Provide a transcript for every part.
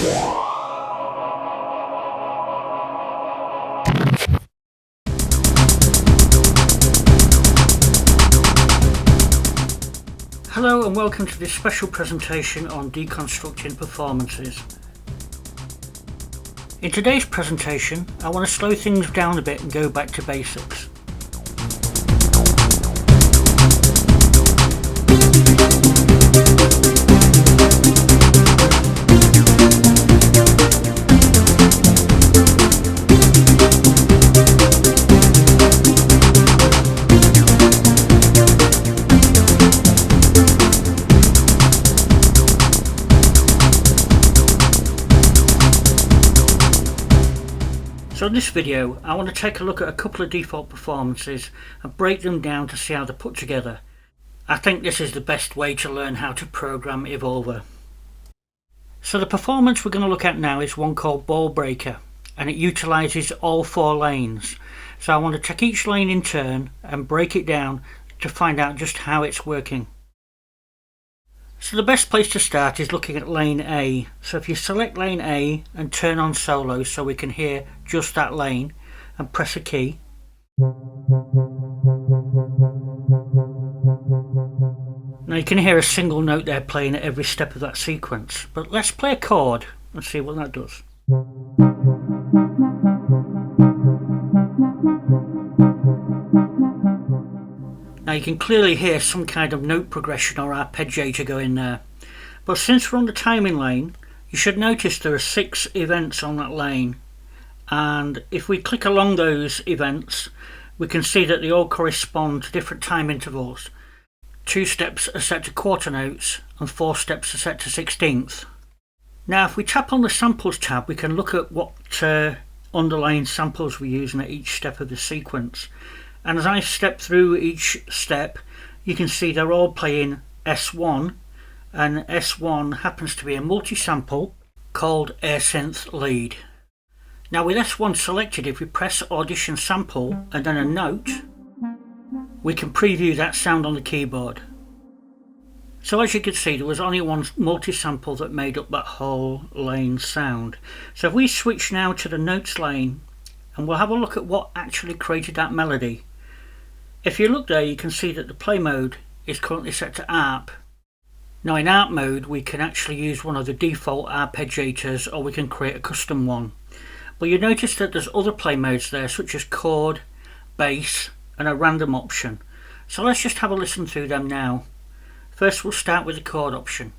Hello and welcome to this special presentation on deconstructing performances. In today's presentation, I want to slow things down a bit and go back to basics. So in this video, I want to take a look at a couple of default performances and break them down to see how they're put together. I think this is the best way to learn how to program Evolver. So the performance we're going to look at now is one called Ball Breaker, and it utilises all 4 lanes. So I want to take each lane in turn and break it down to find out just how it's working. So the best place to start is looking at lane A. So if you select lane A and turn on solo so we can hear just that lane and press a key. Now you can hear a single note there playing at every step of that sequence. But let's play a chord and see what that does. Now you can clearly hear some kind of note progression or arpeggiator going there. But since we're on the timing lane, you should notice there are 6 events on that lane. And if we click along those events, we can see that they all correspond to different time intervals. 2 steps are set to quarter notes and 4 steps are set to 16th. Now if we tap on the samples tab, we can look at what underlying samples we're using at each step of the sequence. And as I step through each step, you can see they're all playing S1, and S1 happens to be a multi-sample called Air Synth Lead. Now with S1 selected, if we press Audition Sample and then a note, we can preview that sound on the keyboard. So as you can see, there was only one multi-sample that made up that whole lane sound. So if we switch now to the notes lane, and we'll have a look at what actually created that melody. If you look there, you can see that the play mode is currently set to ARP. Now in ARP mode, we can actually use one of the default arpeggiators, or we can create a custom one. But you notice that there's other play modes there, such as chord, bass, and a random option. So let's just have a listen through them now. First we'll start with the chord option.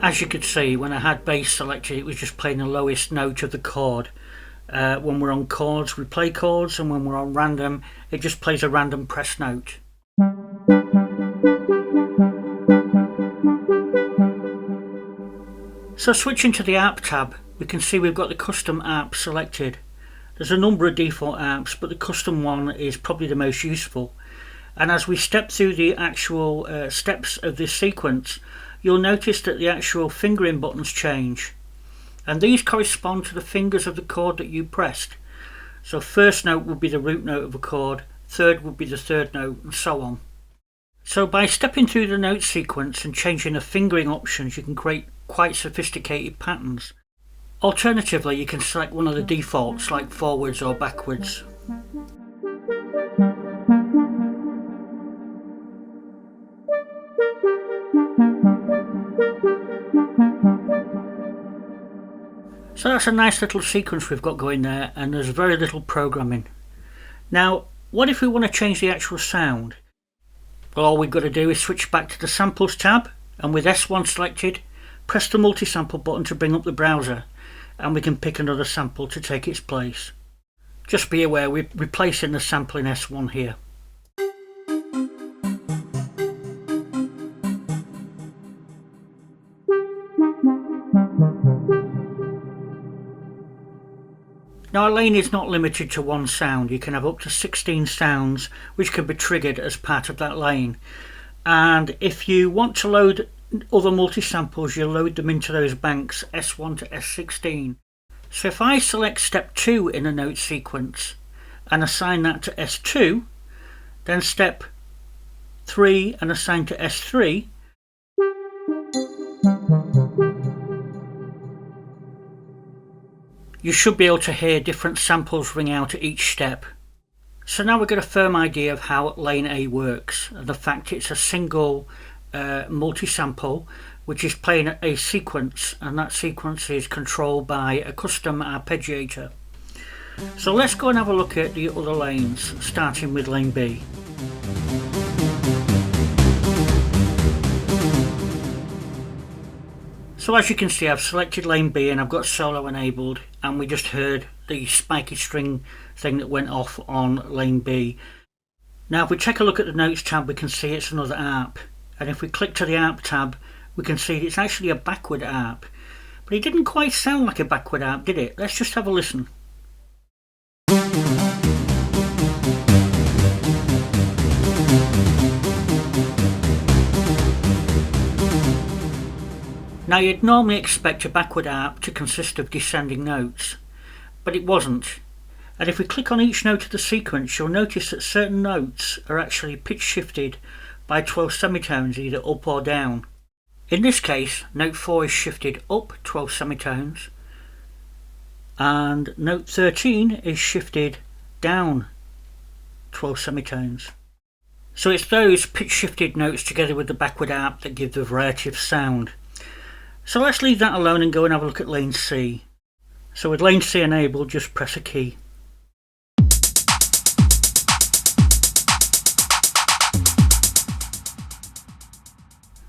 As you could see, when I had bass selected, it was just playing the lowest note of the chord. When we're on chords, we play chords, and when we're on random, it just plays a random press note. So switching to the ARP tab, we can see we've got the custom ARP selected. There's a number of default ARPs, but the custom one is probably the most useful. And as we step through the actual steps of this sequence, you'll notice that the actual fingering buttons change. And these correspond to the fingers of the chord that you pressed. So first note would be the root note of a chord, third would be the third note, and so on. So by stepping through the note sequence and changing the fingering options, you can create quite sophisticated patterns. Alternatively, you can select one of the defaults like forwards or backwards. So that's a nice little sequence we've got going there, and there's very little programming. Now, what if we want to change the actual sound? Well, all we've got to do is switch back to the Samples tab, and with S1 selected, press the multi-sample button to bring up the browser, and we can pick another sample to take its place. Just be aware we're replacing the sample in S1 here. Now a lane is not limited to one sound. You can have up to 16 sounds which can be triggered as part of that lane. And if you want to load other multi-samples, you'll load them into those banks S1 to S16. So if I select step 2 in a note sequence and assign that to S2, then step 3 and assign to S3, you should be able to hear different samples ring out at each step. So now we've got a firm idea of how lane A works, and the fact it's a single multi-sample which is playing a sequence, and that sequence is controlled by a custom arpeggiator. So let's go and have a look at the other lanes, starting with lane B. So as you can see, I've selected lane B and I've got solo enabled, and we just heard the spiky string thing that went off on lane B. Now if we take a look at the notes tab, we can see it's another ARP, and if we click to the ARP tab, we can see it's actually a backward ARP. But it didn't quite sound like a backward ARP, did it? Let's just have a listen. Now you'd normally expect a backward ARP to consist of descending notes, but it wasn't. And if we click on each note of the sequence, you'll notice that certain notes are actually pitch shifted by 12 semitones, either up or down. In this case, note 4 is shifted up 12 semitones, and note 13 is shifted down 12 semitones. So it's those pitch shifted notes together with the backward ARP that give the variety of sound. So let's leave that alone and go and have a look at lane C. So with lane C enabled, just press a key.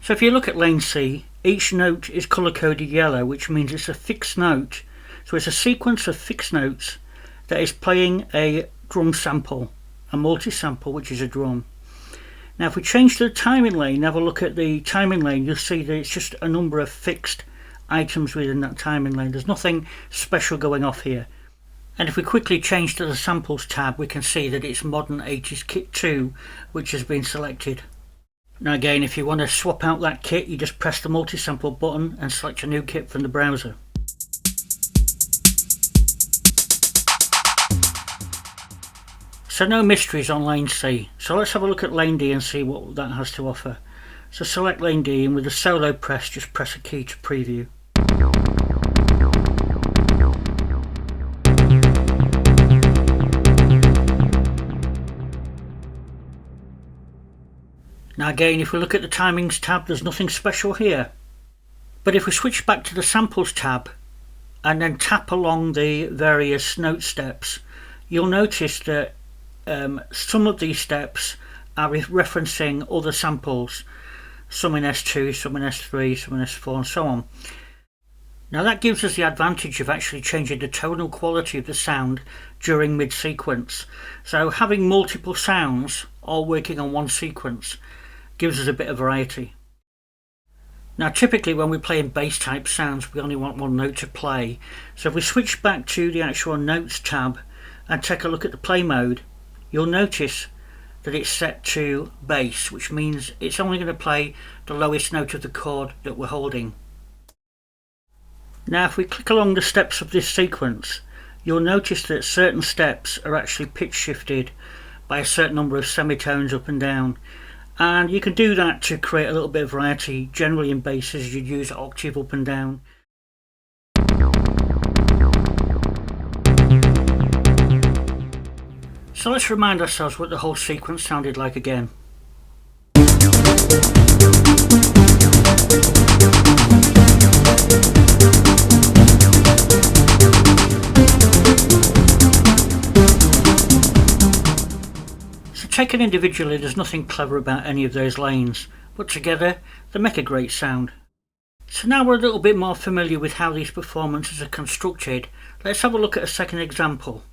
So if you look at lane C, each note is colour coded yellow, which means it's a fixed note. So it's a sequence of fixed notes that is playing a drum sample, a multi-sample, which is a drum. Now if we change to the timing lane, have a look at the timing lane, you'll see that it's just a number of fixed items within that timing lane. There's nothing special going off here. And if we quickly change to the samples tab, we can see that it's Modern 80s Kit 2 which has been selected. Now again, if you want to swap out that kit, you just press the multi-sample button and select a new kit from the browser. So no mysteries on lane C. So let's have a look at lane D and see what that has to offer. So select lane D, and with the solo press, just press a key to preview. Now again, if we look at the timings tab, there's nothing special here. But if we switch back to the samples tab and then tap along the various note steps, you'll notice that some of these steps are referencing other samples, some in S2, some in S3, some in S4 and so on. Now that gives us the advantage of actually changing the tonal quality of the sound during mid-sequence. So having multiple sounds all working on one sequence gives us a bit of variety. Now typically when we play in bass type sounds, we only want one note to play. So if we switch back to the actual notes tab and take a look at the play mode, you'll notice that it's set to bass, which means it's only going to play the lowest note of the chord that we're holding. Now if we click along the steps of this sequence, you'll notice that certain steps are actually pitch shifted by a certain number of semitones up and down, and you can do that to create a little bit of variety. Generally in basses you'd use octave up and down. So let's remind ourselves what the whole sequence sounded like again. So taken individually, there's nothing clever about any of those lanes, but together they make a great sound. So now we're a little bit more familiar with how these performances are constructed, let's have a look at a second example.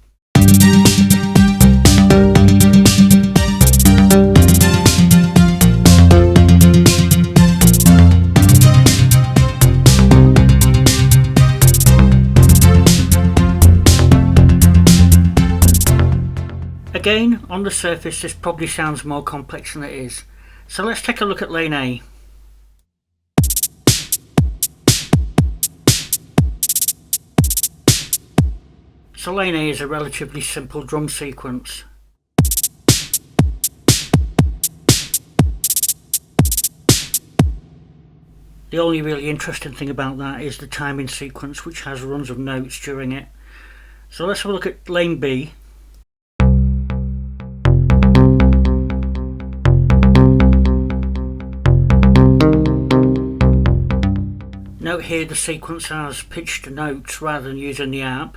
Again, on the surface this probably sounds more complex than it is. So let's take a look at lane A. So lane A is a relatively simple drum sequence. The only really interesting thing about that is the timing sequence, which has runs of notes during it. So let's have a look at lane B. Note here the sequence has pitched notes rather than using the ARP.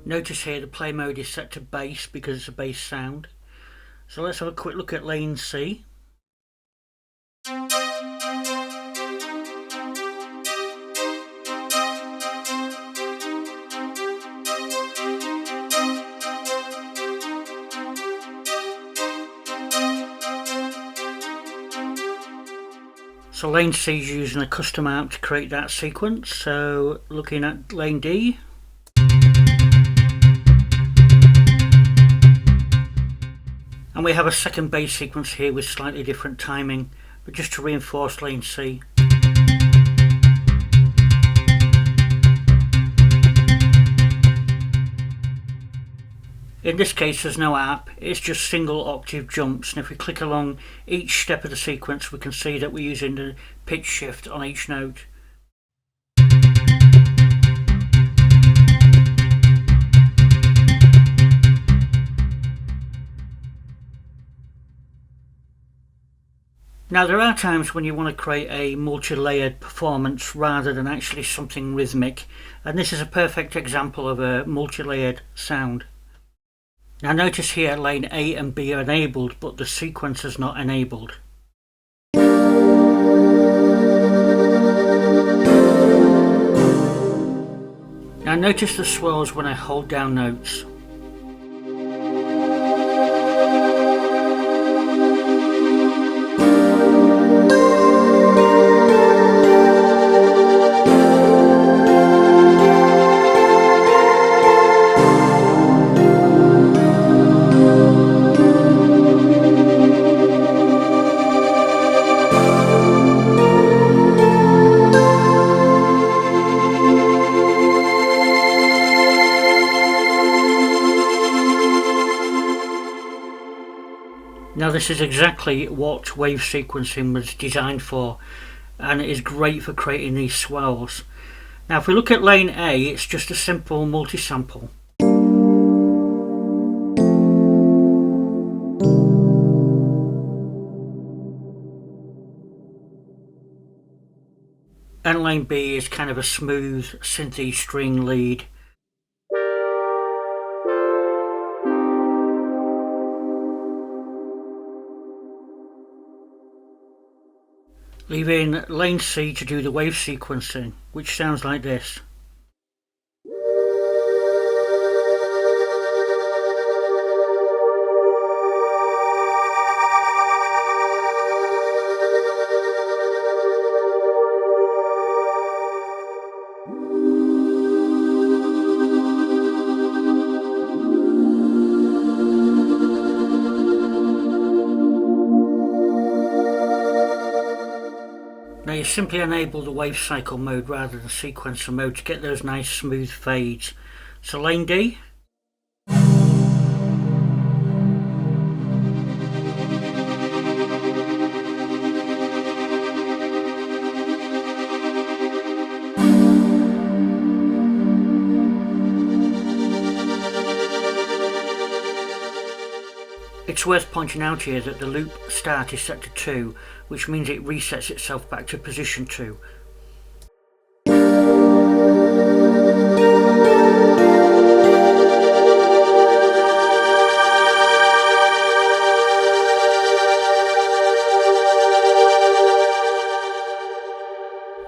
Notice here the play mode is set to bass because it's a bass sound. So let's have a quick look at lane C. So lane C is using a custom ARP to create that sequence. So looking at lane D. And we have a second bass sequence here with slightly different timing, but just to reinforce lane C. In this case there's no ARP, it's just single octave jumps, and if we click along each step of the sequence we can see that we're using the pitch shift on each note. Now there are times when you want to create a multi-layered performance rather than actually something rhythmic, and this is a perfect example of a multi-layered sound. Now notice here lane A and B are enabled, but the sequence is not enabled. Now notice the swirls when I hold down notes. Now this is exactly what wave sequencing was designed for, and it is great for creating these swells. Now if we look at lane A, it's just a simple multi-sample. And lane B is kind of a smooth synthy string lead. Leaving lane C to do the wave sequencing, which sounds like this. Now you simply enable the wave cycle mode rather than sequencer mode to get those nice smooth fades. So lane D. It's worth pointing out here that the loop start is set to 2, which means it resets itself back to position 2.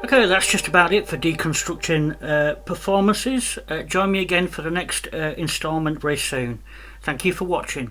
Okay, that's just about it for deconstructing performances. Join me again for the next instalment very soon. Thank you for watching.